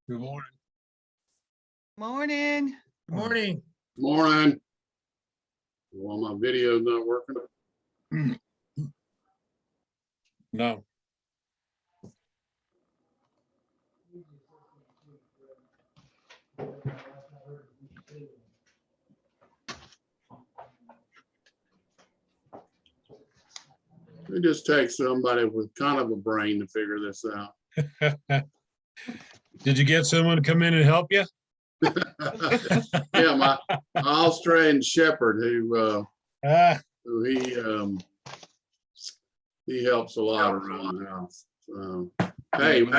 Good morning. Morning. Good morning. Morning. Well, my video's not working. No. It just takes somebody with kind of a brain to figure this out. Did you get someone to come in and help you? Yeah, my Australian Shepherd, who he helps a lot around the house. Hey, with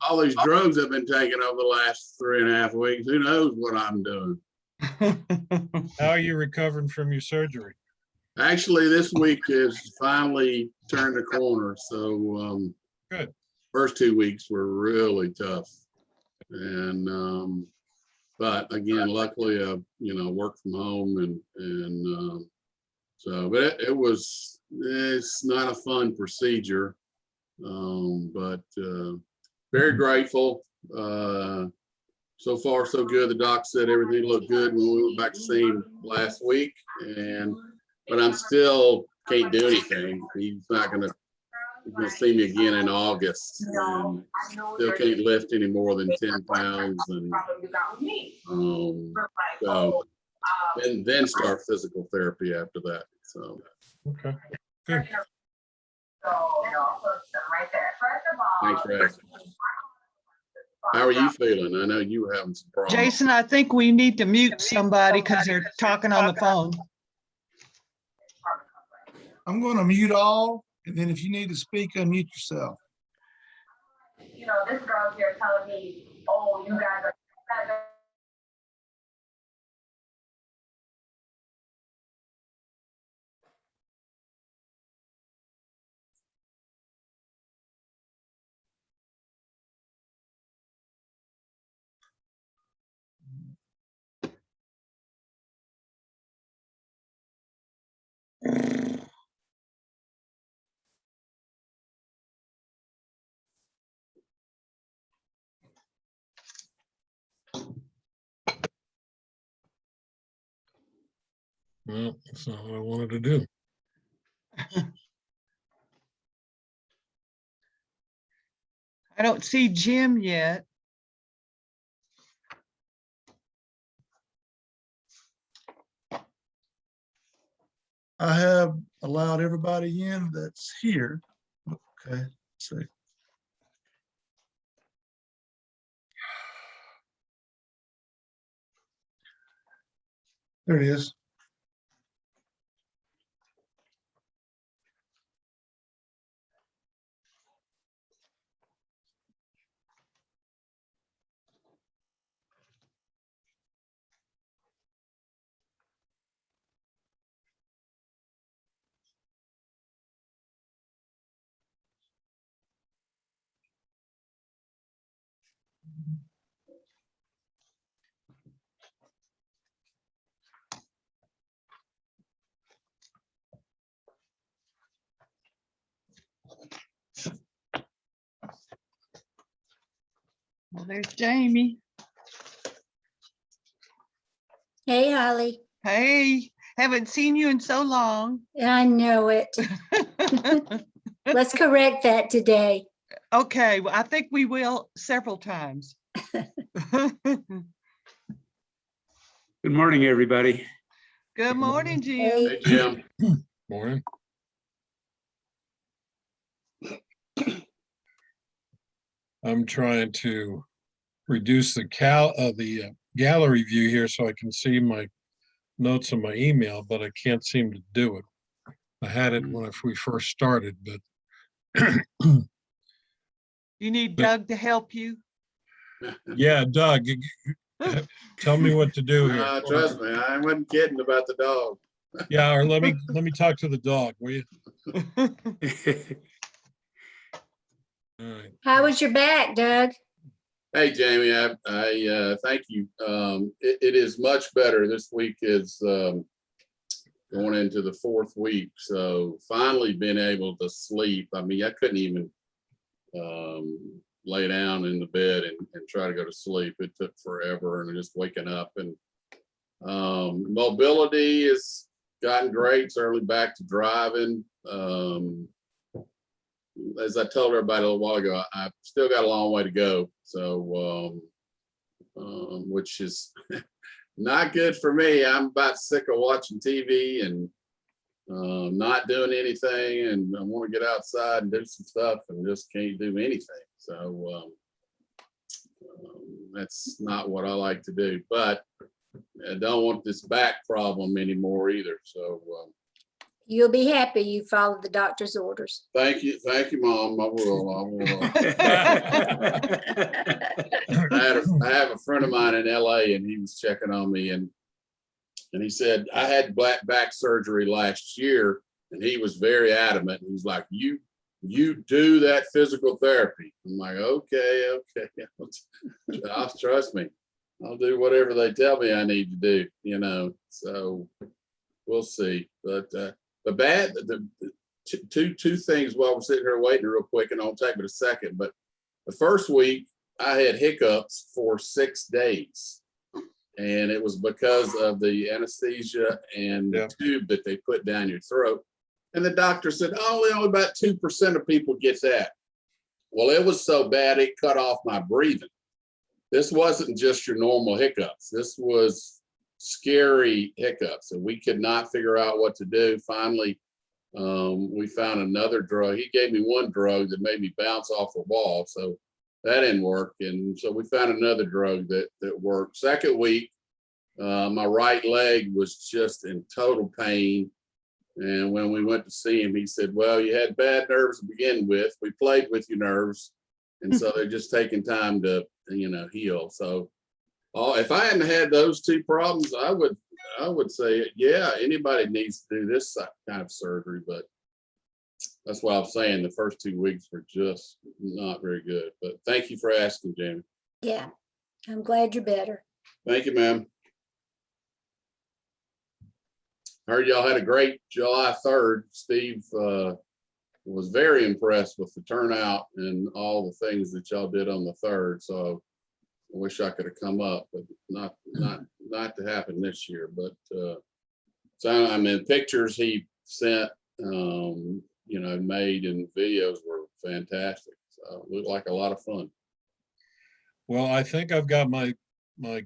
all these drugs I've been taking over the last 3.5 weeks, who knows what I'm doing? How are you recovering from your surgery? Actually, this week is finally turned a corner. So Good. First 2 weeks were really tough. And but again, luckily, work from home and so, but it's not a fun procedure, but very grateful. So far, so good. The doc said everything looked good when we went back to see him last week, but I'm still can't do anything. He's gonna see me again in August, and still can't lift any more than 10 pounds, and so and then start physical therapy after that. So Okay. Good. thanks for asking. How are you feeling? I know you were having some problems. Jason, I think we need to mute somebody because they're talking on the phone. I'm going to mute all, and then if you need to speak, unmute yourself. You know, this girl here telling me, oh, you guys are. Well, that's not what I wanted to do. I don't see Jim yet. I have allowed everybody in that's here. Okay, let's see. There it is. Well, there's Jamie. Hey, Holly. Hey, haven't seen you in so long. I know it. Let's correct that today. Okay, well, I think we will several times. Good morning, everybody. Good morning, Jim. Hey, Jim. Morning. I'm trying to reduce the gallery view here so I can see my notes on my email, but I can't seem to do it. I had it when we first started, but You need Doug to help you. yeah, Doug, tell me what to do here. Trust me, I wasn't kidding about the dog. Yeah, or let me talk to the dog, will you? All right. How was your back, Doug? Hey, Jamie, I thank you. It is much better. This week is going into the 4th week. So finally been able to sleep. I mean, I couldn't even lay down in the bed and try to go to sleep. It took forever, and just waking up. And mobility has gotten great, certainly back to driving. As I told everybody a little while ago, I've still got a long way to go. So, which is not good for me. I'm about sick of watching TV and not doing anything, and I want to get outside and do some stuff and just can't do anything. So that's not what I like to do, but I don't want this back problem anymore either. So You'll be happy you followed the doctor's orders. thank you, Mom. I will. I have a friend of mine in LA, and he was checking on me, and he said, I had back surgery last year, and he was very adamant. He's like, you do that physical therapy. I'm like, okay. I'll trust me. I'll do whatever they tell me I need to do, so we'll see. But the two things while we're sitting here waiting real quick, and I'll take it a second. But the first week I had hiccups for 6 days, and it was because of the anesthesia and the tube that they put down your throat. And the doctor said, only about 2% of people get that. Well, it was so bad it cut off my breathing. This wasn't just your normal hiccups. This was scary hiccups, and we could not figure out what to do. Finally, we found another drug. He gave me one drug that made me bounce off a wall, so that didn't work. And so we found another drug that worked. Second week, my right leg was just in total pain. And when we went to see him, he said, well, you had bad nerves to begin with. We played with your nerves. And so they're just taking time to, heal. So if I hadn't had those two problems, I would say, yeah, anybody needs to do this kind of surgery. But that's why I'm saying the first 2 weeks were just not very good. But thank you for asking, Jamie. Yeah, I'm glad you're better. Thank you, ma'am. Heard y'all had a great July 3rd. Steve was very impressed with the turnout and all the things that y'all did on the 3rd. So I wish I could have come up, but not to happen this year. But so I mean, pictures he sent, made, and videos were fantastic. So it looked like a lot of fun. Well, I think I've got my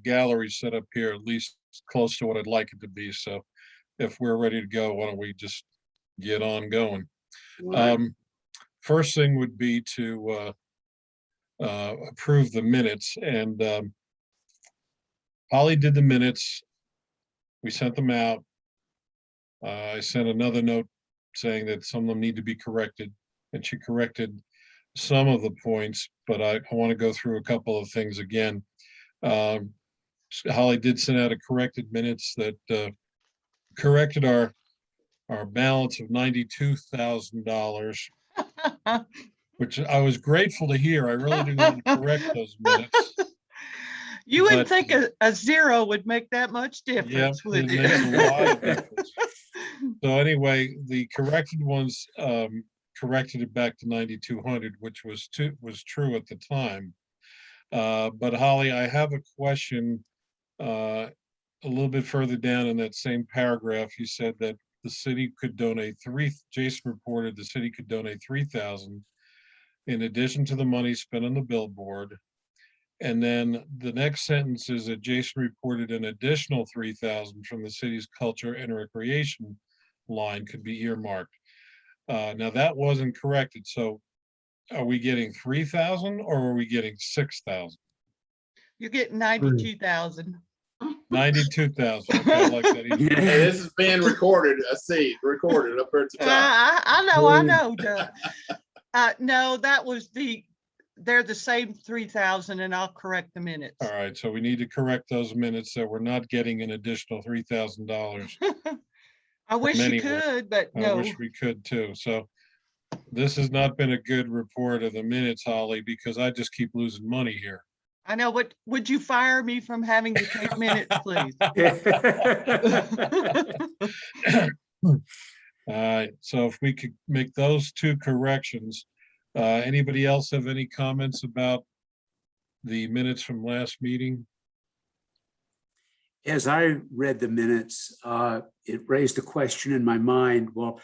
gallery set up here, at least close to what I'd like it to be. So if we're ready to go, why don't we just get on going? Right. First thing would be to approve the minutes, and Holly did the minutes. We sent them out. I sent another note saying that some of them need to be corrected, and she corrected some of the points, but I want to go through a couple of things again. Holly did send out a corrected minutes that corrected our balance of $92,000, which I was grateful to hear. I really didn't want to correct those minutes. You wouldn't But, think a zero would make that much difference, Yeah, would it you? makes a lot of difference. So anyway, the corrected ones corrected it back to 9,200, which was true at the time. But Holly, I have a question. A little bit further down in that same paragraph, you said that the city could donate Jason reported the city could donate 3,000 in addition to the money spent on the billboard. And then the next sentence is that Jason reported an additional 3,000 from the city's culture and recreation line could be earmarked. Now that wasn't corrected. So are we getting 3,000 or are we getting 6,000? You're getting 92,000. 92,000. Okay, I like that even better. Hey, this is being recorded. I see recorded up here at the top. I know, Doug. No, that was they're the same 3,000, and I'll correct the minutes. All right, so we need to correct those minutes that we're not getting an additional $3,000. I wish you anywhere. could, but I no. wish we could too. So this has not been a good report of the minutes, Holly, because I just keep losing money here. I know, what, would you fire me from having to take minutes, please? So if we could make those two corrections, anybody else have any comments about the minutes from last meeting? As I read the minutes, it raised a question in my mind. Well,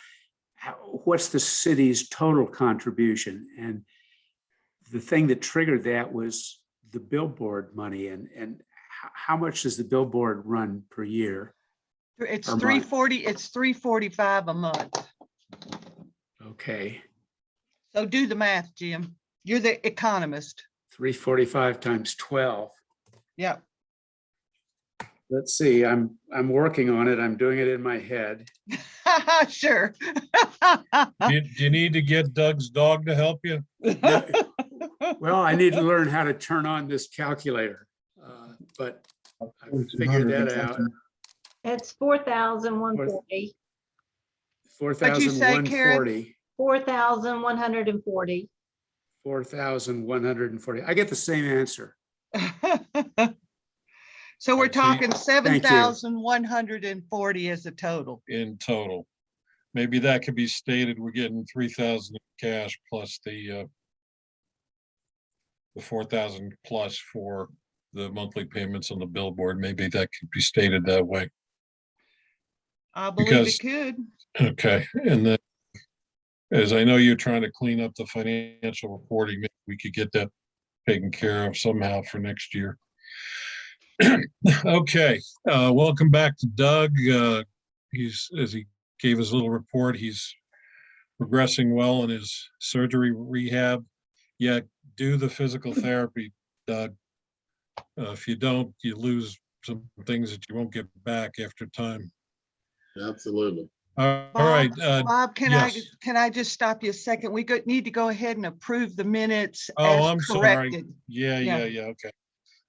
what's the city's total contribution? And the thing that triggered that was the billboard money. And how much does the billboard run per year? It's Per month. 340, it's 345 a month. Okay, So do the math, Jim. You're the economist. 345 times 12. Yeah. Let's see, I'm working on it. I'm doing it in my head. Sure. Do you need to get Doug's dog to help you? No, well, I need to learn how to turn on this calculator, but I figured that out. That's 4,140, 4,140, 4,140. 4,140. I get the same answer. So we're I see. talking you. 7,140 as a total. In total. Maybe that could be stated, we're getting 3,000 in cash plus the 4,000 plus for the monthly payments on the billboard. Maybe that could be stated that way. I believe Because- it could. Okay, and then, as I know you're trying to clean up the financial reporting, maybe we could get that taken care of somehow for next year. Okay, welcome back to Doug. As he gave his little report, he's progressing well in his surgery rehab. Yeah, do the physical therapy, Doug. If you don't, you lose some things that you won't get back after time. Absolutely. All right, Bob, yes. can I just stop you a second? We need to go ahead and approve the minutes Oh, as I'm sorry. corrected. Yeah, Yeah. okay.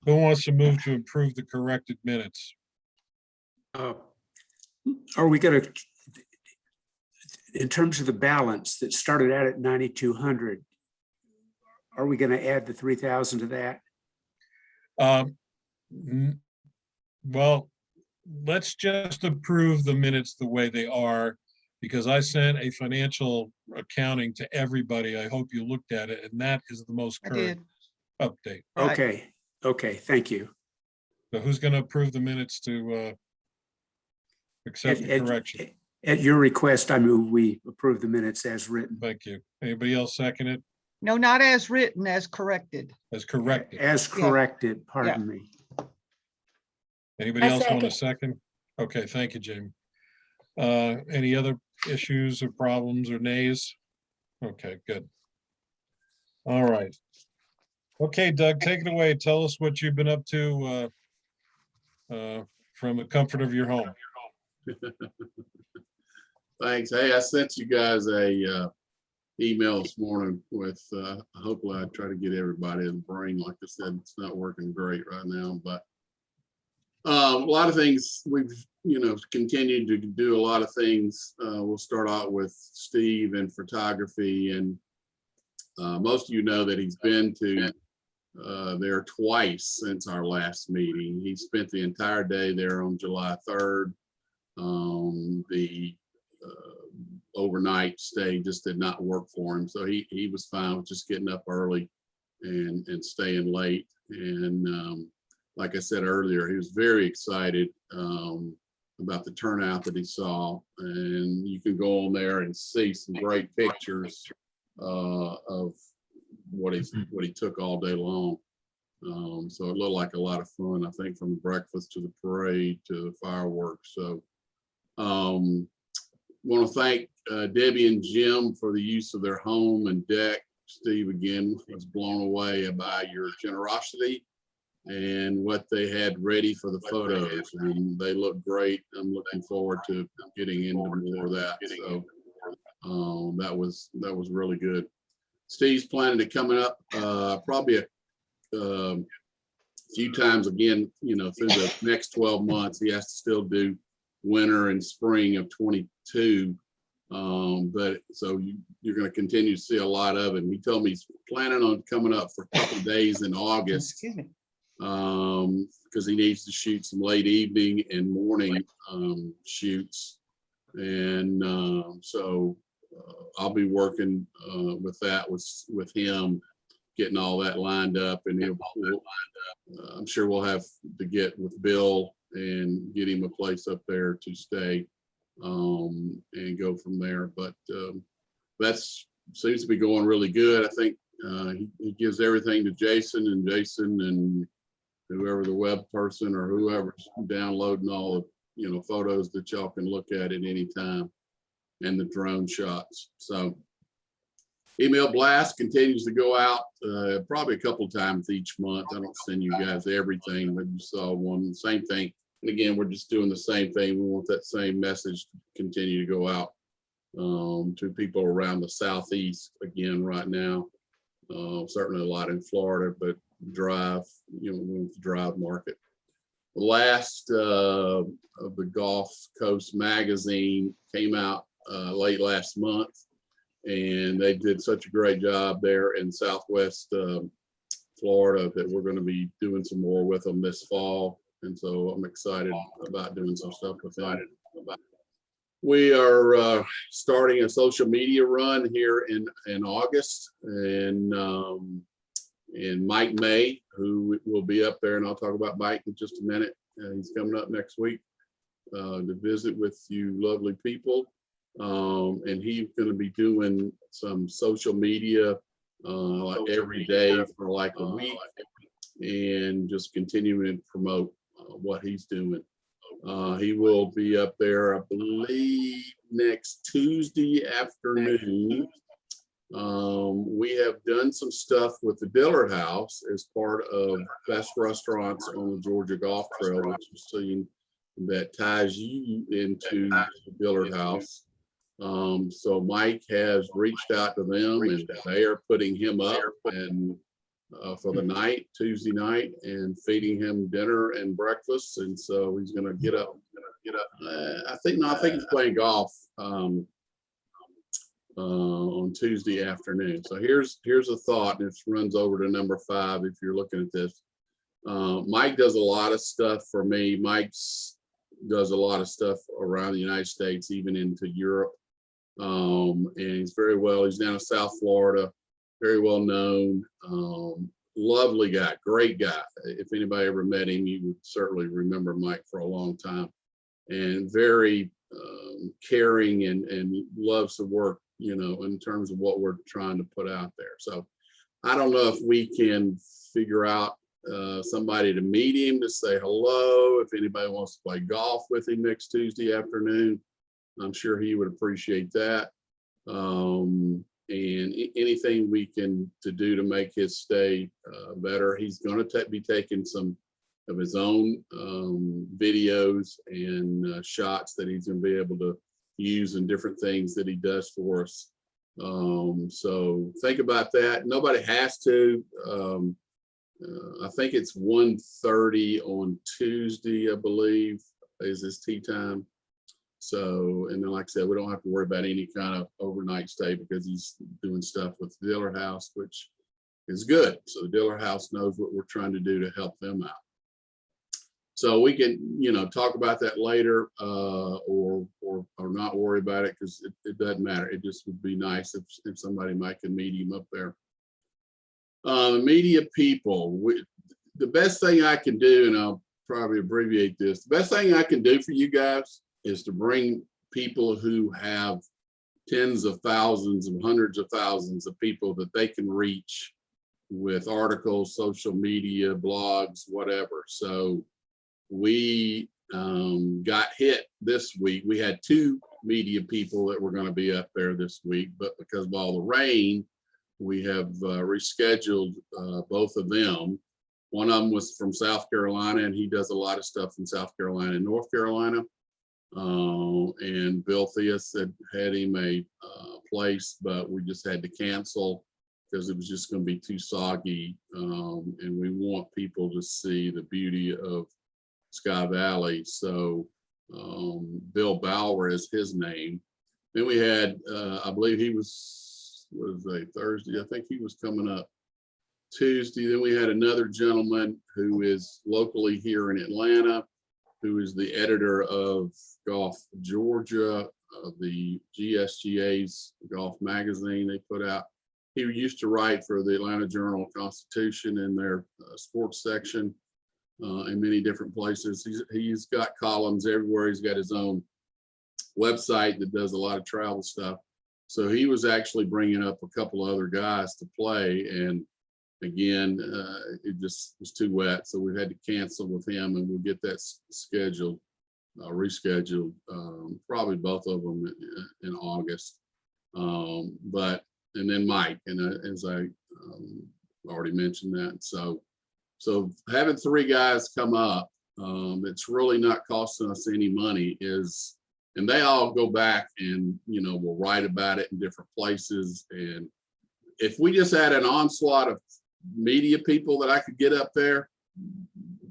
Who wants to move to improve the corrected minutes? Are we going to, in terms of the balance that started out at 9,200, are we going to add the 3,000 to that? Well, let's just approve the minutes the way they are, because I sent a financial accounting to everybody. I hope you looked at it, and that is the most I current did. update. Right. Okay, thank you. So who's going to approve the minutes to accept the correction? At your request, I move we approve the minutes as written. Thank you. Anybody else second it? No, not as written, as corrected. As corrected. As corrected, pardon me. Anybody I else want a second. second? Okay, thank you, Jamie. Any other issues or problems or nays? Okay, good. All right. Okay, Doug, take it away. Tell us what you've been up to from the comfort of your home. Thanks. Hey, I sent you guys a email this morning with, hopefully I try to get everybody in the brain. Like I said, it's not working great right now, but a lot of things we've, continued to do a lot of things. We'll start out with Steve and photography, and most of you know that he's been to there twice since our last meeting. He spent the entire day there on July 3rd. The overnight stay just did not work for him, so he was fine with just getting up early and staying late. And like I said earlier, he was very excited about the turnout that he saw, and you can go on there and see some great pictures of what he took all day long. So it looked like a lot of fun, I think, from the breakfast to the parade to the fireworks. So want to thank Debbie and Jim for the use of their home and deck. Steve, again, was blown away by your generosity and what they had ready for the photos, and they look great. I'm looking forward to getting into more of that. So that was really good. Steve's planning to coming up probably a few times again, through the next 12 months. He has to still do winter and spring of 22. But so you're going to continue to see a lot of him. He told me he's planning on coming up for a couple of days in August Excuse me. because he needs to shoot some late evening and morning shoots. And so I'll be working with that with him, getting all that lined up, and I'm sure we'll have to get with Bill and get him a place up there to stay and go from there. But that's seems to be going really good. I think he gives everything to Jason, and whoever the web person or whoever's downloading all the photos that y'all can look at any time, and the drone shots. So email blast continues to go out probably a couple times each month. I don't send you guys everything, but you saw one, same thing. And again, we're just doing the same thing. We want that same message to continue to go out to people around the Southeast again right now. Certainly a lot in Florida, but drive market. The last of the Gulf Coast magazine came out late last month, and they did such a great job there in Southwest Florida that we're going to be doing some more with them this fall. And so I'm excited about doing some stuff with them. We are starting a social media run here in August, and Mike May, who will be up there, and I'll talk about Mike in just a minute. He's coming up next week to visit with you lovely people. And he's going to be doing some social media like every day for like a week, and just continuing to promote what he's doing. He will be up there, I believe, next Tuesday afternoon. We have done some stuff with the Dillard House as part of Best Restaurants on the Georgia Golf Trail, which you've seen, that ties you into the Dillard House. So Mike has reached out to them, and they are putting him up and for the night, Tuesday night, and feeding him dinner and breakfast. And so he's going to get up. I think he's playing golf on Tuesday afternoon. So here's a thought, and it runs over to number 5 if you're looking at this. Mike does a lot of stuff for me. Mike does a lot of stuff around the United States, even into Europe. And he's down in South Florida, very well known, lovely guy, great guy. If anybody ever met him, you would certainly remember Mike for a long time, and very caring and loves to work, in terms of what we're trying to put out there. So I don't know if we can figure out somebody to meet him, to say hello. If anybody wants to play golf with him next Tuesday afternoon, I'm sure he would appreciate that. And anything we can do to make his stay better. He's going to be taking some of his own videos and shots that he's going to be able to use in different things that he does for us. So think about that. Nobody has to. I think it's 1:30 on Tuesday, I believe, is his tea time. So, and then like I said, we don't have to worry about any kind of overnight stay because he's doing stuff with the Dillard House, which is good. So the Dillard House knows what we're trying to do to help them out. So we can, talk about that later, or not worry about it, because it doesn't matter. It just would be nice if somebody might can meet him up there. Media people, the best thing I can do, and I'll probably abbreviate this, the best thing I can do for you guys is to bring people who have tens of thousands and hundreds of thousands of people that they can reach with articles, social media, blogs, whatever. So we got hit this week. We had 2 media people that were going to be up there this week, but because of all the rain, we have rescheduled both of them. One of them was from South Carolina, and he does a lot of stuff in South Carolina and North Carolina. And Bill Theus had him a place, but we just had to cancel because it was just going to be too soggy. And we want people to see the beauty of Sky Valley. So Bill Bauer is his name. Then we had, I believe he was a Thursday. I think he was coming up Tuesday. Then we had another gentleman who is locally here in Atlanta, who is the editor of Golf Georgia, the GSGA's golf magazine they put out. He used to write for the Atlanta Journal-Constitution in their sports section in many different places. He's got columns everywhere. He's got his own website that does a lot of travel stuff. So he was actually bringing up a couple of other guys to play, and again, it just was too wet, so we had to cancel with him, and we'll get that scheduled, rescheduled, probably both of them in August. And then Mike, and as I already mentioned that, so having 3 guys come up, it's really not costing us any money, and they all go back and will write about it in different places. And if we just had an onslaught of media people that I could get up there,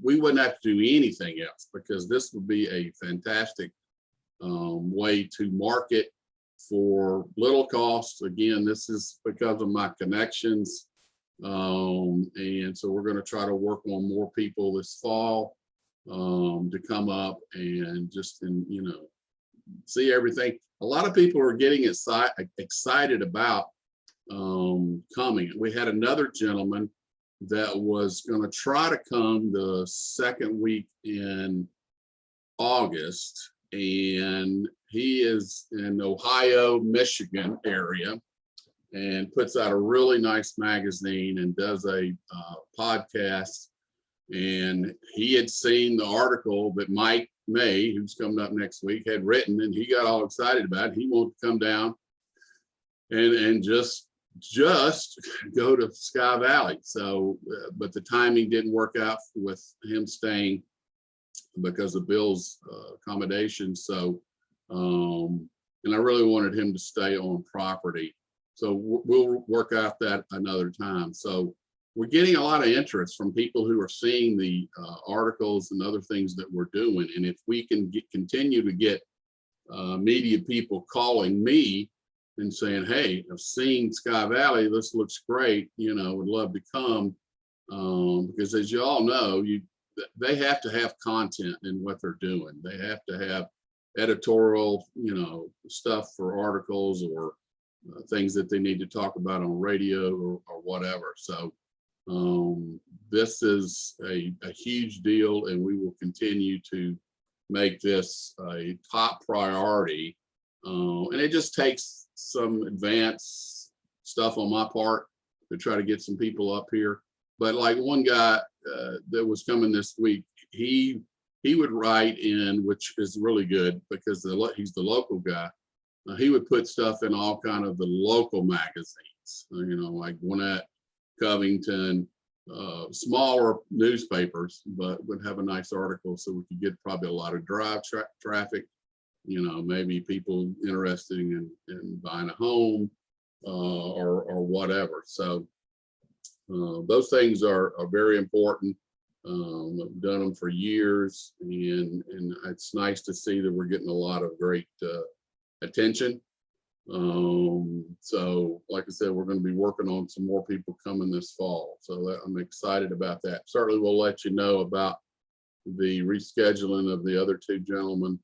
we wouldn't have to do anything else, because this would be a fantastic way to market for little cost. Again, this is because of my connections. And so we're going to try to work on more people this fall to come up and just, see everything. A lot of people are getting excited about coming. We had another gentleman that was going to try to come the second week in August, and he is in Ohio, Michigan area, and puts out a really nice magazine and does a podcast. And he had seen the article that Mike May, who's coming up next week, had written, and he got all excited about it. He wanted to come down and just go to Sky Valley. So, but the timing didn't work out with him staying because of Bill's accommodations. So, and I really wanted him to stay on property. So we'll work out that another time. So we're getting a lot of interest from people who are seeing the articles and other things that we're doing. And if we can continue to get media people calling me and saying, hey, I've seen Sky Valley, this looks great, would love to come. Because as you all know, they have to have content in what they're doing. They have to have editorial, stuff for articles or things that they need to talk about on radio or whatever. So this is a huge deal, and we will continue to make this a top priority. And it just takes some advanced stuff on my part to try to get some people up here. But like one guy that was coming this week, he would write in, which is really good because he's the local guy. He would put stuff in all kind of the local magazines, like Gwinnett, Covington, smaller newspapers, but would have a nice article so we could get probably a lot of drive traffic, maybe people interested in buying a home or whatever. So those things are very important. I've done them for years, and it's nice to see that we're getting a lot of great attention. So like I said, we're going to be working on some more people coming this fall. So I'm excited about that. Certainly we'll let you know about the rescheduling of the other 2 gentlemen.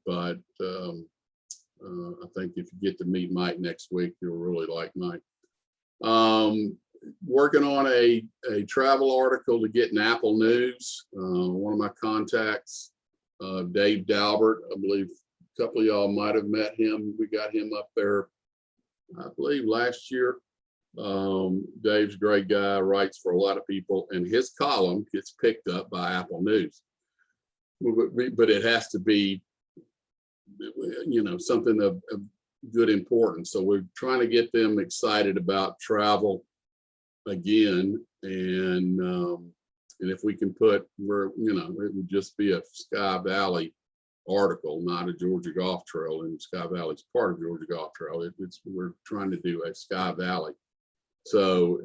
But I think if you get to meet Mike next week, you'll really like Mike. Working on a travel article to get in Apple News. One of my contacts, Dave Dalbert, I believe a couple of y'all might have met him. We got him up there, I believe last year. Dave's a great guy, writes for a lot of people, and his column gets picked up by Apple News. But it has to be, something of good importance. So we're trying to get them excited about travel again. And if we can it would just be a Sky Valley article, not a Georgia Golf Trail, and Sky Valley is part of Georgia Golf Trail. We're trying to do a Sky Valley. So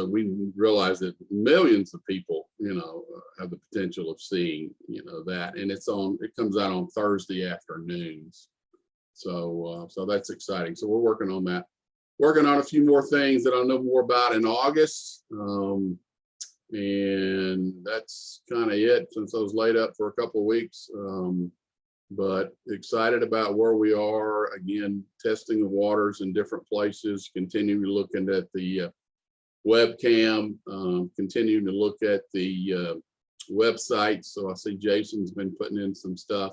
we realize that millions of people, have the potential of seeing, that, and it comes out on Thursday afternoons. So that's exciting. So we're working on that. working on a few more things that I'll know more about in August. And that's kind of it since I was laid up for a couple of weeks. But excited about where we are. Again, testing the waters in different places, continuing looking at the webcam, continuing to look at the website. So I see Jason's been putting in some stuff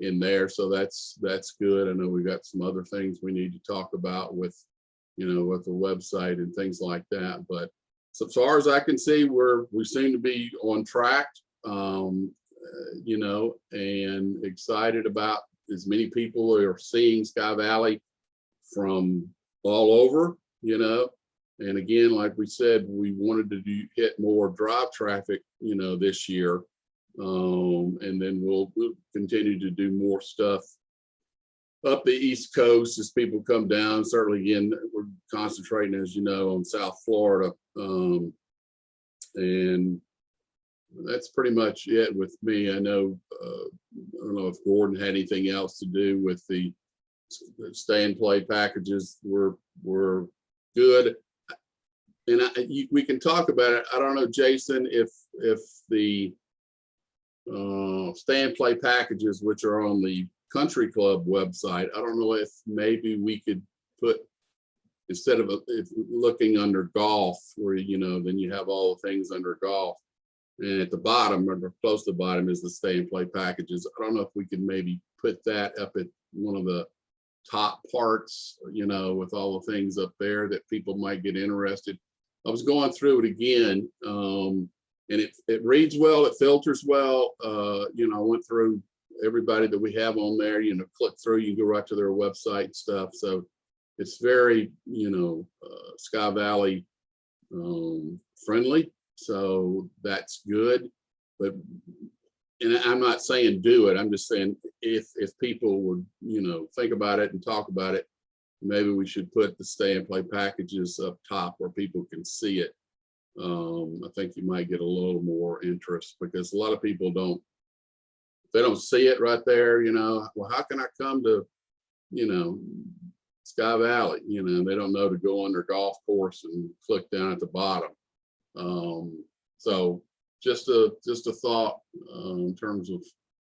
in there. So that's good. I know we got some other things we need to talk about with, with the website and things like that. But so far as I can see, we seem to be on track. And excited about as many people are seeing Sky Valley from all over, and again, like we said, we wanted to hit more drive traffic, this year. And then we'll continue to do more stuff up the East Coast as people come down. Certainly, again, we're concentrating, as you know, on South Florida. And that's pretty much it with me. I know, I don't know if Gordon had anything else to do with the stay and play packages. We're good. And we can talk about it. I don't know, Jason, if the stay and play packages, which are on the country club website, I don't know if maybe we could put, instead of if looking under golf, where, then you have all the things under golf. And at the bottom, or close to the bottom, is the stay and play packages. I don't know if we could maybe put that up at one of the top parts, with all the things up there that people might get interested. I was going through it again, and it reads well, it filters well. I went through everybody that we have on there, click through, you can go right to their website and stuff. So it's very, Sky Valley friendly. So that's good. But, and I'm not saying do it, I'm just saying if people would, think about it and talk about it, maybe we should put the stay and play packages up top where people can see it. I think you might get a little more interest, because a lot of people they don't see it right there, well, how can I come to, Sky Valley? They don't know to go on their golf course and click down at the bottom. So just a thought in terms of,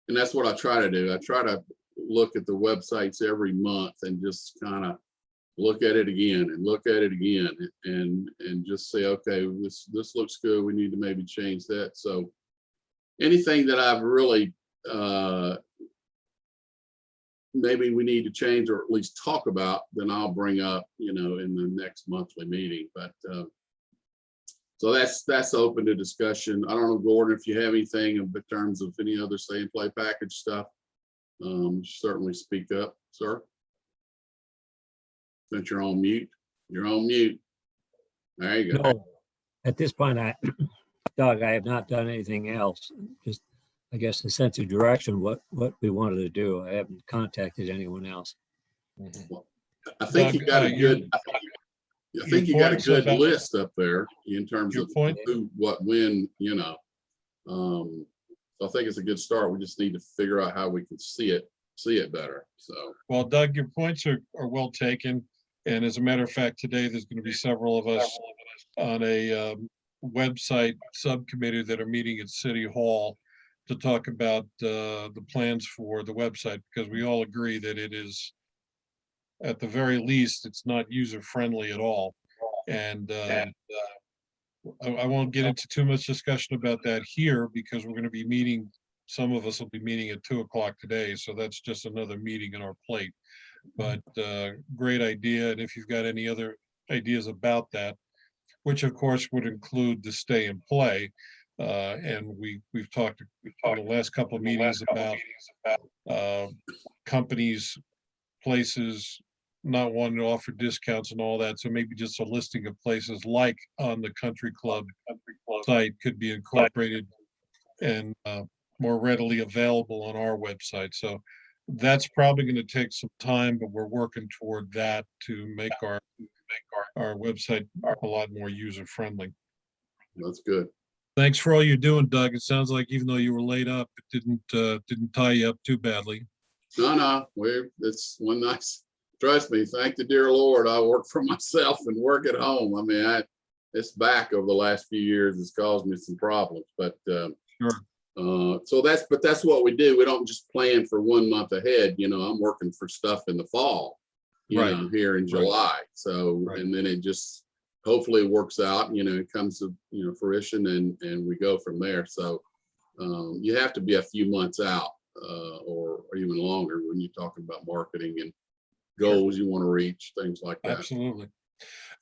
and that's what I try to do. I try to look at the websites every month and just kind of look at it again and look at it again and just say, okay, this looks good. We need to maybe change that. So anything that I've really maybe we need to change or at least talk about, then I'll bring up, in the next monthly meeting. But so that's open to discussion. I don't know, Gordon, if you have anything in terms of any other stay and play package stuff, certainly speak up, sir. Since you're on mute, There you go. No, at this point, Doug, I have not done anything else. Just, I guess, a sense of direction, what we wanted to do. I haven't contacted anyone else. I think Doug, you got a good, I think you got a good list up there in terms of who, what, when, so I think it's a good start. We just need to figure out how we can see it better. So, well, Doug, your points are well taken. And as a matter of fact, today there's going to be several of us on a website subcommittee that are meeting at City Hall to talk about the plans for the website, because we all agree that it is, at the very least, it's not user friendly at all. And I won't get into too much discussion about that here, because we're going to be meeting, some of us will be meeting at 2 o'clock today. So that's just another meeting on our plate. But great idea. And if you've got any other ideas about that, which of course would include the stay and play. And we've talked on the last couple of meetings about companies, places not wanting to offer discounts and all that. So maybe just a listing of places like on the country club site could be incorporated and more readily available on our website. So that's probably going to take some time, but we're working toward that to make our website a lot more user friendly. that's good. Thanks for all you're doing, Doug. It sounds like even though you were laid up, it didn't tie you up too badly. No, it's one nice trust me, thank the dear Lord, I work for myself and work at home. I mean, it's back over the last few years. It's caused me some problems, but so that's what we do. We don't just plan for 1 month ahead. You know, I'm working for stuff in the fall, you Right. know, here in July. So, Right. and then it just hopefully works out, you know, it comes to, you know, fruition and we go from there. So you have to be a few months out or even longer when you're talking about marketing and goals you want to reach, things like that. Absolutely.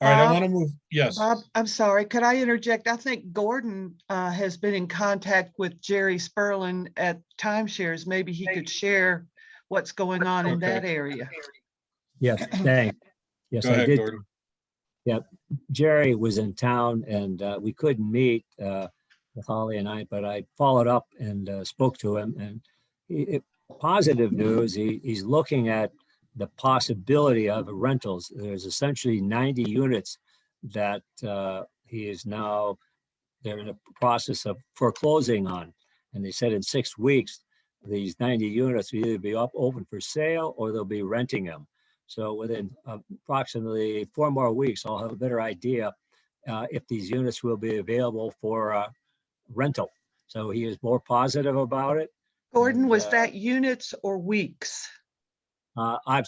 All right, I Bob? want to move. Yes. Bob, I'm sorry, could I interject? I think Gordon has been in contact with Jerry Sperlin at Timeshares. Maybe he could share what's going on in that area. Yes, thanks. Yes, Go I ahead, did. Gordon. Jerry was in town and we couldn't meet with Holly and I, but I followed up and spoke to him and positive news, he's looking at the possibility of rentals. There's essentially 90 units that he is now, they're in the process of foreclosing on. And they said in 6 weeks, these 90 units will either be open for sale or they'll be renting them. So within approximately 4 more weeks, I'll have a better idea if these units will be available for rental. So he is more positive about it. Gordon, And, was that units or weeks?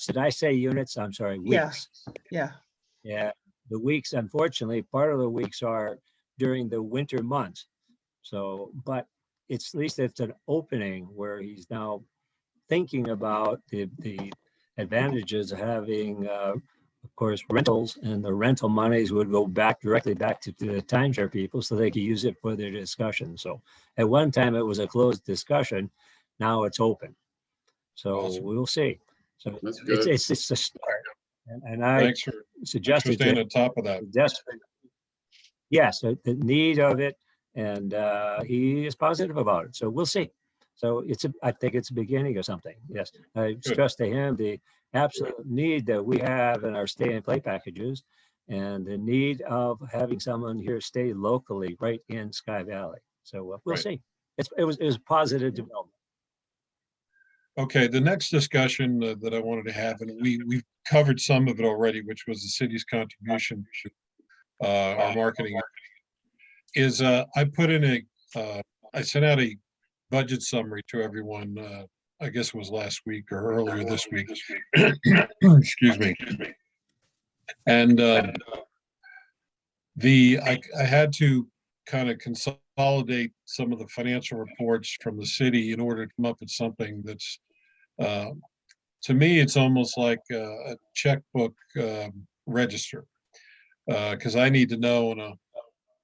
Did I say units? I'm sorry, Yeah. weeks. Yeah. Yeah, the weeks, unfortunately, part of the weeks are during the winter months. So, but it's at least it's an opening where he's now thinking about the advantages of having, of course, rentals, and the rental monies would go directly back to the timeshare people so they could use it for their discussion. So at one time it was a closed discussion. Now it's open. So Awesome. we will see. So That's good. it's a start. And I Thanks for suggested staying to on top of that. yes, the need of it, and he is positive about it. So we'll see. So I think it's a beginning of something. Yes, I stressed to him the absolute need that we have in our stay and play packages, and the need of having someone here stay locally right in Sky Valley. So we'll Right. see. It was positive development. Okay, the next discussion that I wanted to have, and we've covered some of it already, which was the city's contribution to our marketing, is I put in I sent out a budget summary to everyone, I guess it was last week or earlier this week. Excuse me. And I had to kind of consolidate some of the financial reports from the city in order to come up with something that's to me, it's almost like a checkbook register, because I need to know on a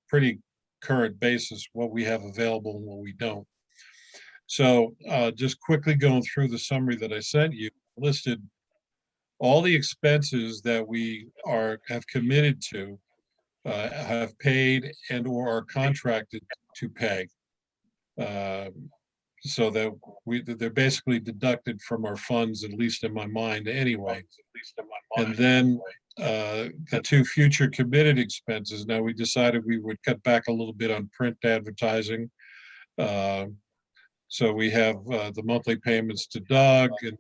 pretty current basis what we have available and what we don't. So just quickly going through the summary that I sent you, listed all the expenses that we have committed to, have paid and or are contracted to pay. So that they're basically deducted from our funds, at least in my mind anyway. And then the 2 future committed expenses. Now we decided we would cut back a little bit on print advertising. So we have the monthly payments to Doug and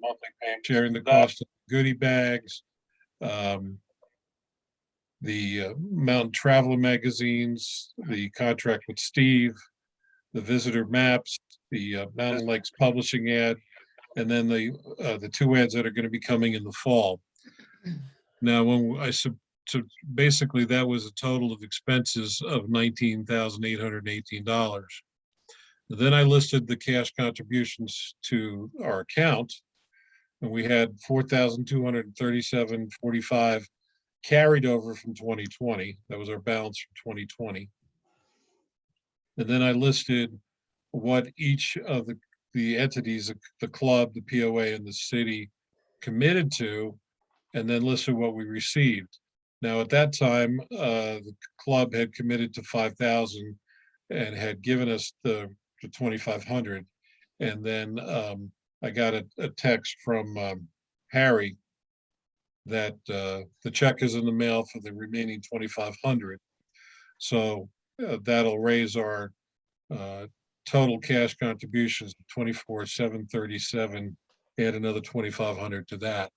sharing the cost of goodie bags. The Mountain Traveler magazines, the contract with Steve, the visitor maps, the Mountain Lakes publishing ad, and then the 2 ads that are going to be coming in the fall. Now, so basically that was a total of expenses of $19,818. Then I listed the cash contributions to our account, and we had $4,237.45 carried over from 2020. That was our balance from 2020. And then I listed what each of the entities, the club, the POA, and the city committed to, and then listed what we received. Now, at that time, the club had committed to 5,000 and had given us the 2,500. And then I got a text from Harry that the check is in the mail for the remaining 2,500. So that'll raise our total cash contributions, 24,737, add another 2,500 to that.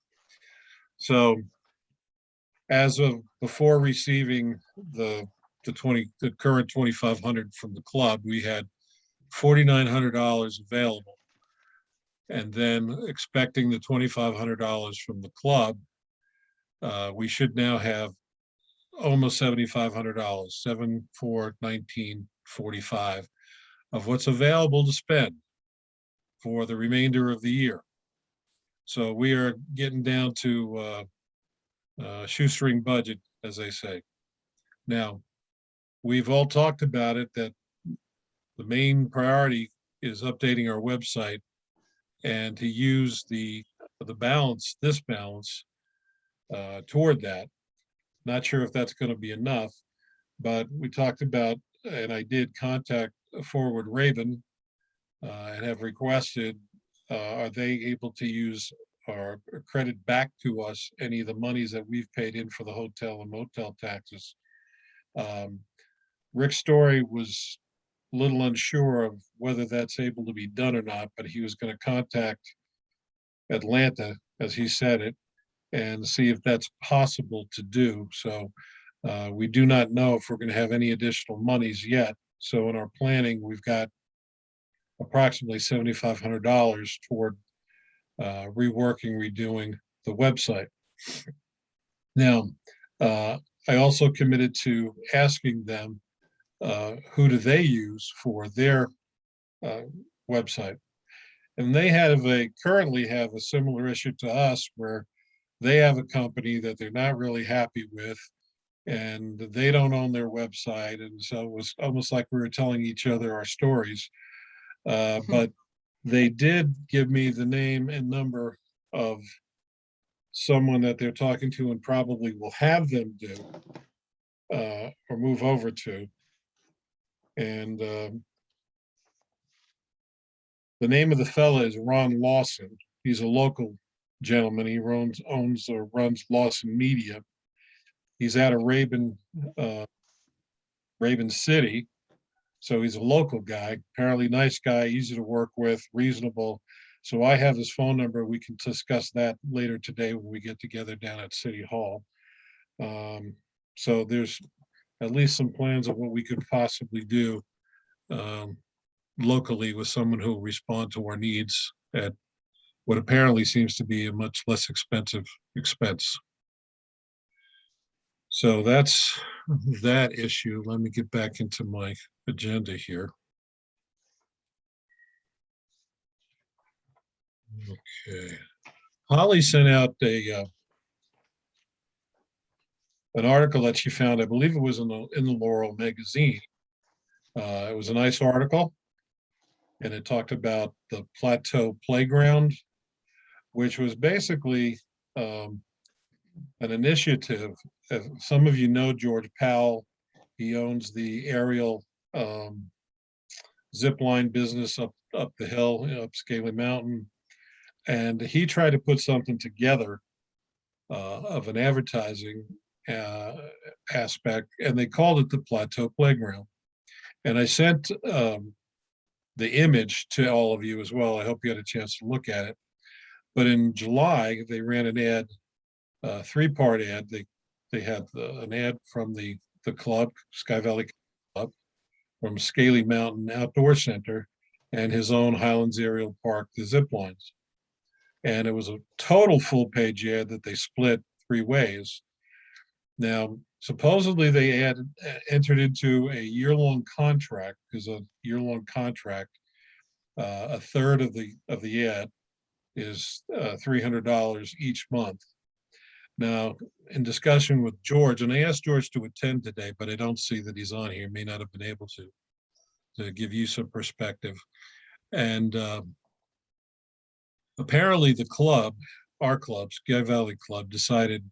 So as of before receiving the current 2,500 from the club, we had $4,900 available. And then expecting the $2,500 from the club, we should now have almost $7,500, 7,419.45 of what's available to spend for the remainder of the year. So we are getting down to shoestring budget, as they say. Now, we've all talked about it, that the main priority is updating our website and to use the balance, this balance, toward that. Not sure if that's going to be enough, but we talked about, and I did contact Forward Raven and have requested, are they able to use or credit back to us any of the monies that we've paid in for the hotel and motel taxes. Rick Story was a little unsure of whether that's able to be done or not, but he was going to contact Atlanta, as he said it, and see if that's possible to do. So we do not know if we're going to have any additional monies yet. So in our planning, we've got approximately $7,500 toward reworking, redoing the website. Now, I also committed to asking them who do they use for their website. And they currently have a similar issue to us, where they have a company that they're not really happy with, and they don't own their website. And so it was almost like we were telling each other our stories. But they did give me the name and number of someone that they're talking to and probably will have them do or move over to. And the name of the fella is Ron Lawson. He's a local gentleman. He owns or runs Lawson Media. He's out of Raven City. So he's a local guy, apparently nice guy, easy to work with, reasonable. So I have his phone number. We can discuss that later today when we get together down at City Hall. So there's at least some plans of what we could possibly do locally with someone who will respond to our needs at what apparently seems to be a much less expensive expense. So that's that issue. Let me get back into my agenda here. Okay. Holly sent out an article that she found. I believe it was in the Laurel magazine. It was a nice article, and it talked about the Plateau Playground, which was basically an initiative. Some of you know George Powell. He owns the aerial zip line business up the hill, up Scaly Mountain. And he tried to put something together of an advertising aspect, and they called it the Plateau Playground. And I sent the image to all of you as well. I hope you had a chance to look at it. But in July, they ran an ad, a 3-part ad. They had an ad from the club, Sky Valley Club, from Scaly Mountain Outdoor Center, and his own Highlands Aerial Park, the zip lines. And it was a total full-page ad that they split 3 ways. Now, supposedly they entered into a year-long contract, because a year-long contract, a third of the ad is $300 each month. Now, in discussion with George, and I asked George to attend today, but I don't see that he's on here. He may not have been able to give you some perspective. And apparently the club, our club, Sky Valley Club, decided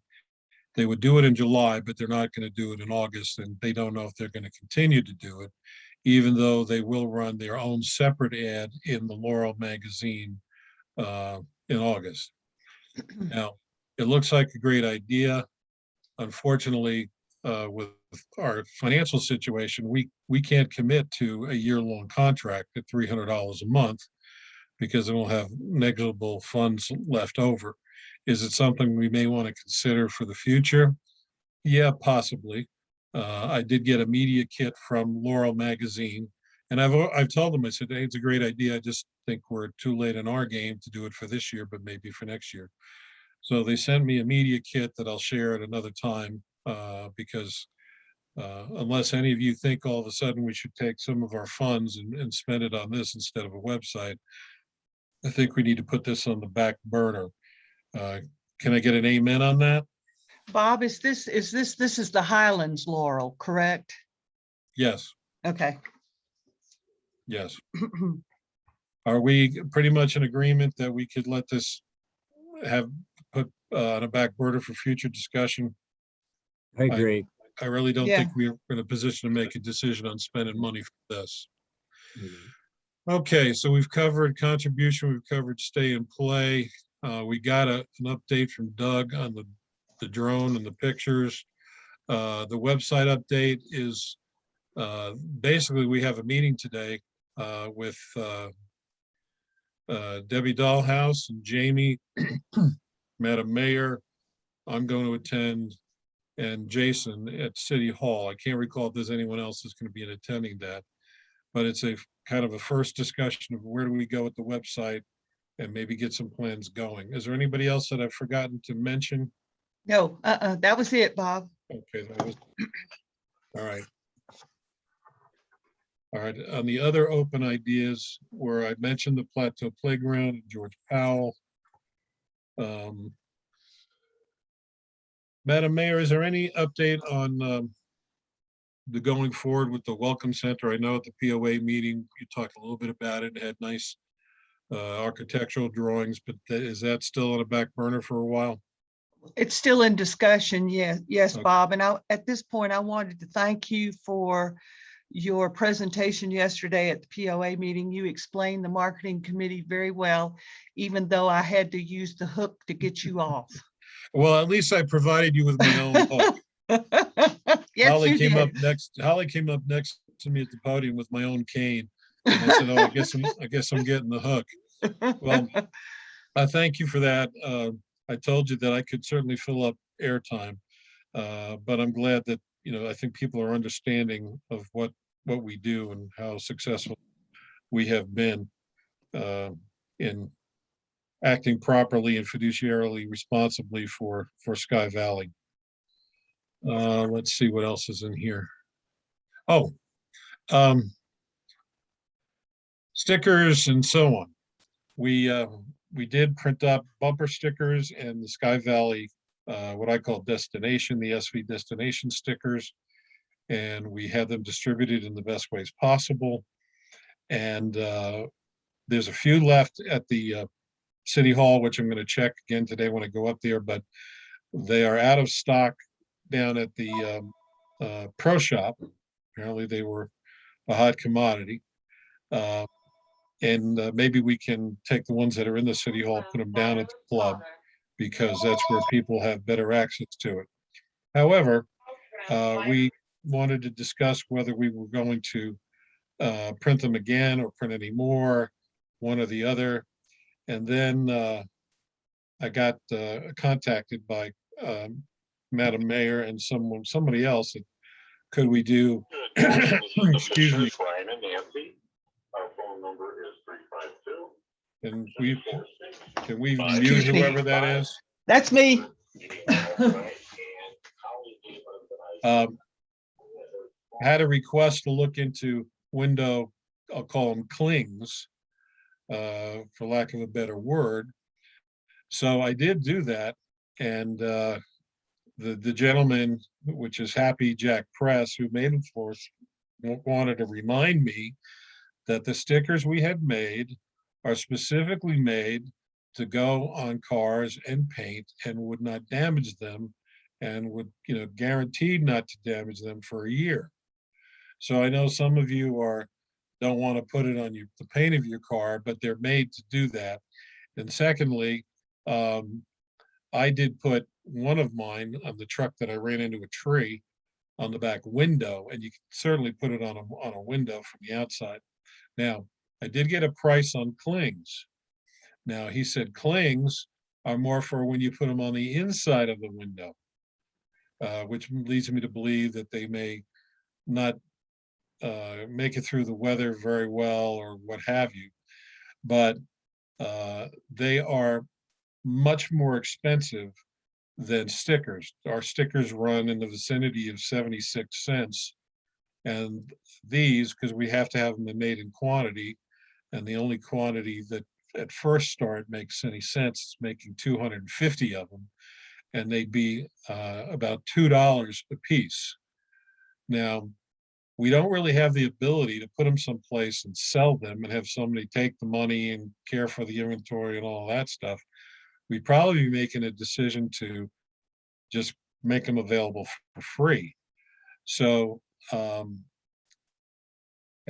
they would do it in July, but they're not going to do it in August, and they don't know if they're going to continue to do it, even though they will run their own separate ad in the Laurel magazine in August. Now, it looks like a great idea. Unfortunately, with our financial situation, we can't commit to a year-long contract at $300 a month, because then we'll have negligible funds left over. Is it something we may want to consider for the future? Yeah, possibly. I did get a media kit from Laurel Magazine, and I've told them, I said, hey, it's a great idea. I just think we're too late in our game to do it for this year, but maybe for next year. So they sent me a media kit that I'll share at another time, because unless any of you think all of a sudden we should take some of our funds and spend it on this instead of a website, I think we need to put this on the back burner. Can I get an amen on that? Bob, this is the Highlands Laurel, correct? Yes, Okay. yes. Are we pretty much in agreement that we could let this have put on a back burner for future discussion? I agree. I really don't Yeah. think we're in a position to make a decision on spending money for this. Mhm. Okay, so we've covered contribution, we've covered stay and play. We got an update from Doug on the drone and the pictures. The website update is basically, we have a meeting today with Debbie Dahlhaus and Jamie, Madam Mayor. I'm going to attend, and Jason at City Hall. I can't recall if there's anyone else that's going to be attending that, but it's a kind of a first discussion of where do we go with the website and maybe get some plans going. Is there anybody else that I've forgotten to mention? No, that was it, Bob. Okay, that was, all right. All right, on the other open ideas where I mentioned the Plateau Playground and George Powell. Madam Mayor, is there any update on the going forward with the Welcome Center? I know at the POA meeting, you talked a little bit about it, had nice architectural drawings, but is that still on a back burner for a while? It's still in discussion. Yes, Okay. Bob. And at this point, I wanted to thank you for your presentation yesterday at the POA meeting. You explained the marketing committee very well, even though I had to use the hook to get you off. Well, at least I provided you with my own hook. Yes, Holly you came up did. next. Holly came up next to me at the podium with my own cane, and I said, "Oh, I guess I'm getting the hook." Well, I thank you for that. I told you that I could certainly fill up airtime, but I'm glad that I think people are understanding of what we do and how successful we have been in acting properly and fiduciarily responsibly for Sky Valley. Let's see what else is in here. Oh, stickers and so on. We did print up bumper stickers and the Sky Valley, what I call destination, the SV destination stickers, and we had them distributed in the best ways possible. And there's a few left at the City Hall, which I'm going to check again today when I go up there, but they are out of stock down at the Pro Shop. Apparently they were a hot commodity. And maybe we can take the ones that are in the City Hall, put them down at the club, because that's where people have better access to it. However, we wanted to discuss whether we were going to print them again or print any more, one or the other. And then I got contacted by Madam Mayor and somebody else. Could we do, excuse me. Brian and Nancy. Our phone number is 352. And can we mute Excuse me. whoever that is? That's me. Had a request to look into window, I'll call them clings, for lack of a better word. So I did do that, and the gentleman, which is Happy Jack Press, who made them for us, wanted to remind me that the stickers we had made are specifically made to go on cars and paint and would not damage them, and would, guaranteed not to damage them for a year. So I know some of you don't want to put it on the paint of your car, but they're made to do that. And secondly, I did put one of mine on the truck that I ran into a tree on the back window, and you can certainly put it on a window from the outside. Now, I did get a price on clings. Now, he said clings are more for when you put them on the inside of the window, which leads me to believe that they may not make it through the weather very well or what have you. But they are much more expensive than stickers. Our stickers run in the vicinity of 76 cents. And these, because we have to have them made in quantity, and the only quantity that at first start makes any sense is making 250 of them, and they'd be about $2 a piece. Now, we don't really have the ability to put them someplace and sell them and have somebody take the money and care for the inventory and all that stuff. We'd probably be making a decision to just make them available for free. So I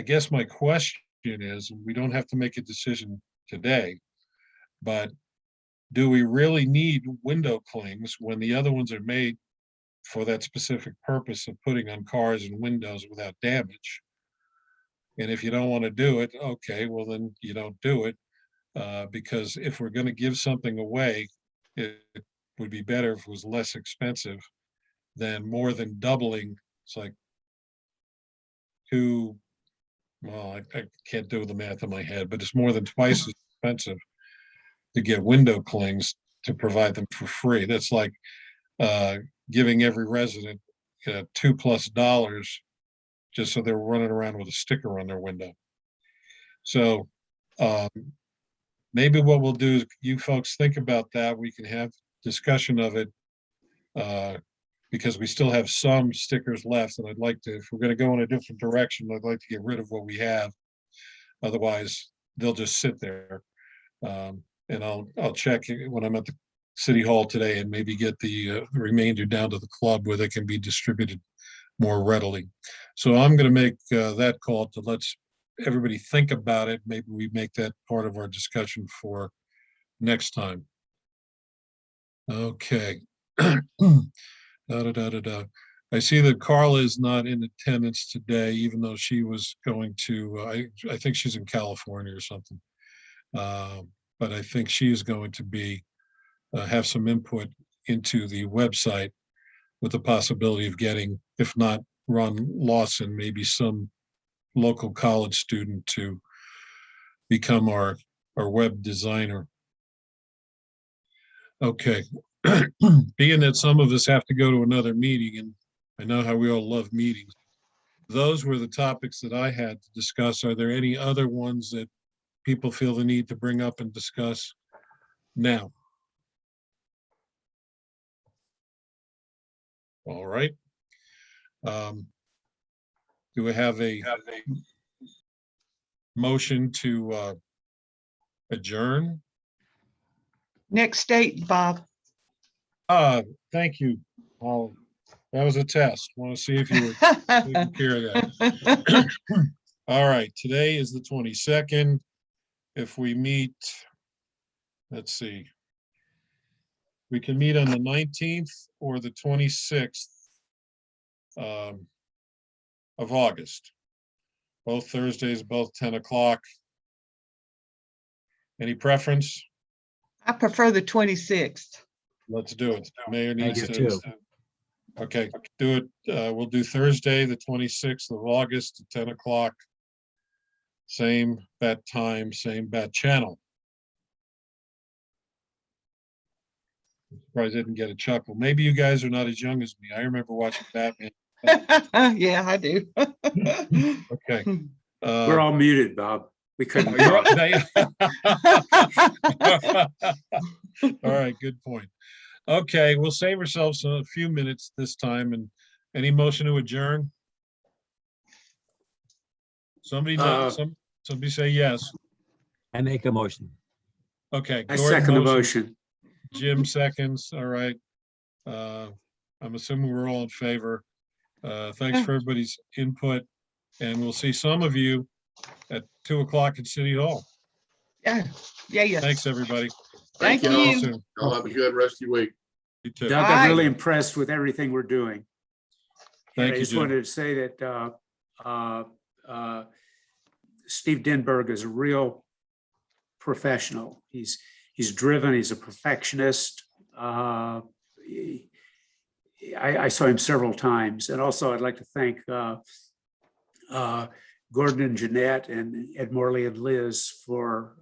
guess my question is, and we don't have to make a decision today, but do we really need window clings when the other ones are made for that specific purpose of putting on cars and windows without damage? And if you don't want to do it, okay, well then you don't do it. Because if we're going to give something away, it would be better if it was less expensive than more than doubling. It's like well, I can't do the math in my head, but it's more than twice as expensive to get window clings to provide them for free. That's like giving every resident $2+ just so they're running around with a sticker on their window. So maybe what we'll do is you folks think about that. We can have discussion of it because we still have some stickers left, and I'd like to, if we're going to go in a different direction, I'd like to get rid of what we have. Otherwise, they'll just sit there. And I'll check when I'm at the city hall today and maybe get the remainder down to the club where they can be distributed more readily. So I'm going to make that call to let's everybody think about it. Maybe we make that part of our discussion for next time. Okay. I see that Carla is not in attendance today, even though she was going to, I think she's in California or something. But I think she is going to be, have some input into the website with the possibility of getting, if not Ron Lawson, maybe some local college student to become our web designer. Okay. Being that some of us have to go to another meeting, and I know how we all love meetings, those were the topics that I had to discuss. Are there any other ones that people feel the need to bring up and discuss now? All right. Do we have a motion to adjourn? Next date, Bob. Thank you, Paul. That was a test. Want to see if you were taking care of that. All right, today is the 22nd. If we meet, let's see, we can meet on the 19th or the 26th of August. Both Thursdays, both 10 o'clock. Any preference? I prefer the 26th. Let's do it. Mayor I needs do to. too. Okay, do it. We'll do Thursday, the 26th of August at 10 o'clock. Same bat time, same bat channel. Surprised I didn't get a chuckle. Maybe you guys are not as young as me. I remember watching Batman. Yeah, I do. Okay. We're all muted, Bob. We couldn't You're talk. all right, good point. Okay, we'll save ourselves a few minutes this time. And any motion to adjourn? Somebody know, somebody say yes. I make a motion. Okay. I Gordon second the motions. motion. Jim seconds. All right. I'm assuming we're all in favor. Thanks for everybody's input, and we'll see some of you at 2 o'clock at City Hall. Yeah, yeah. Thanks, everybody. Thank Thank Talk to you. y'all. soon. Y'all have a good rest of your week. You too. Doug, Bye. I'm really impressed with everything we're doing. And Thank I you, just Jim. wanted to say that Steve Denberg is a real professional. he's driven, he's a perfectionist. I saw him several times. And also I'd like to thank Gordon and Jeanette and Ed Morley and Liz for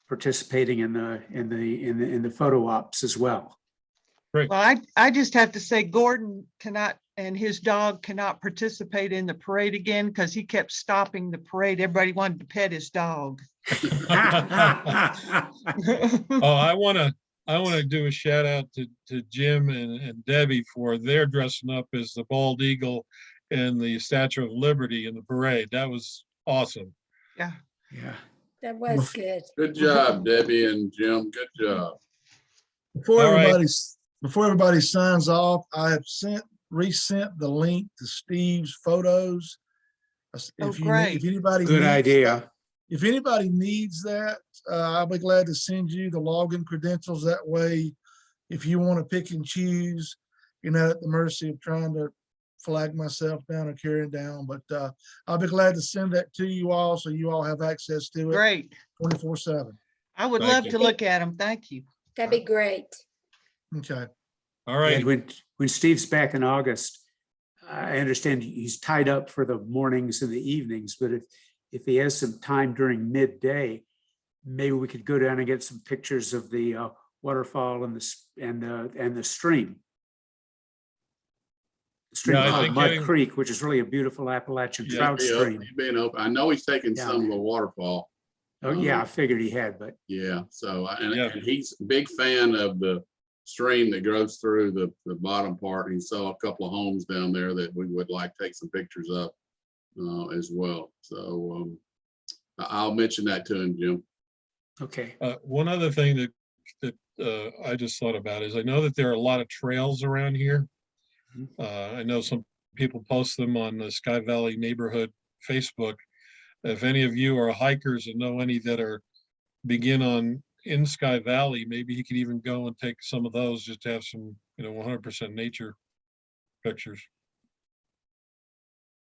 participating in the photo ops as well. Well, I just have to say Gordon cannot, and his dog cannot participate in the parade again because he kept stopping the parade. Everybody wanted to pet his dog. Oh, I want to do a shout out to Jim and Debbie for their dressing up as the bald eagle and the Statue of Liberty in the parade. That was awesome. Yeah. Yeah. That was good. Good job, Debbie and Jim. Good job. Before All right. everybody signs off, I have resent the link to Steve's photos. If great. anybody Good needs idea. that- If anybody needs that, I'll be glad to send you the login credentials. That way, if you want to pick and choose, you're not at the mercy of trying to flag myself down or carry it down. But I'll be glad to send that to you all so you all have access to it Great. 24/7. I would Thank love you. to look at them. Thank you. That'd be great. Okay. All right. And when Steve's back in August, I understand he's tied up for the mornings and the evenings, but if he has some time during midday, maybe we could go down and get some pictures of the waterfall and the stream. The stream Yeah, I called think Mud getting- Creek, which is really a beautiful Appalachian Yeah, trout stream. Being open. I know he's taking Yeah. some of the waterfall. Oh, yeah, I figured he had, but Yeah, so, and Yeah. and he's a big fan of the stream that goes through the bottom part. He saw a couple of homes down there that we would like to take some pictures of as well. So I'll mention that to him, Jim. okay. One other thing that I just thought about is I know that there are a lot of trails around here. I know some people post them on the Sky Valley Neighborhood Facebook. If any of you are hikers and know any that are begin in Sky Valley, maybe he could even go and take some of those just to have some, 100% nature pictures.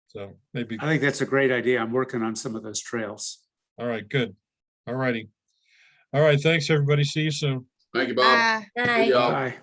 So maybe, I think that's a great idea. I'm working on some of those trails. all right, good. All righty. All right, thanks, everybody. See you soon. Thank you, Bob. Bye. Bye. Good job. Bye.